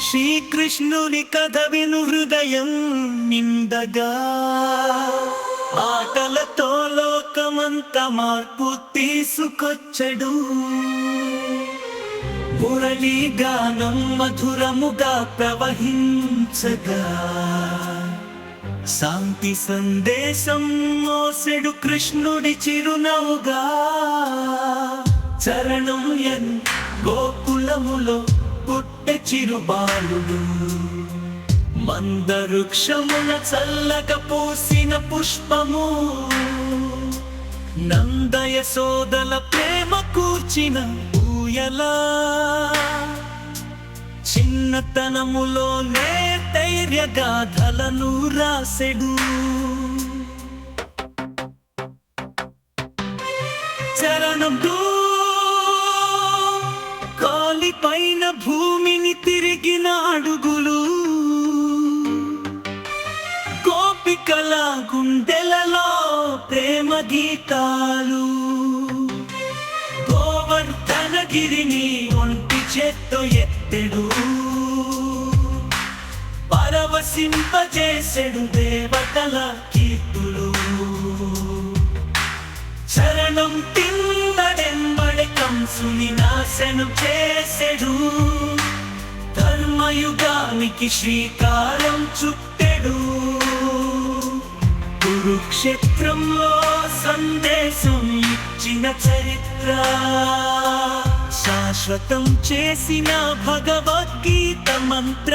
శ్రీకృష్ణుని కథ విను హృదయం నిండగా, ఆటలతో లోకమంత మార్పు తీసుకొచ్చడు. మురళీ గానం మధురముగా ప్రవహించగా, శాంతి సందేశం మోసెడు కృష్ణుడి చిరునవ్వుగా. చరణం ఎన్ గోకులములో పుట్టె చిరుబాలుడు, మందవృక్షమున చల్లగా పూసిన పుష్పము, నంద యశోదల ప్రేమ కూర్చిన ఊయలా. చిన్నతనములోనే ధైర్య గాథలను రాసెడు. చరణంతో కాలిపైన భూమిని తిరిగిన అడుగులు, గోపికల గుండెలలో ప్రేమ గీతాలు. గోవర్ధనగిరిని ఒంటి చేత్తో ఎత్తెడు, పరవశింపజేసెడు దేవతల కీర్తులు. చరణం తిందడెంబడి కంసుని నాశనం చేసెడు, ధర్మయుగానికి శ్రీకారం చుట్టెడు. కురుక్షేత్రంలో సందేశం ఇచ్చిన చరిత్ర, శాశ్వతం చేసిన భగవద్గీత మంత్ర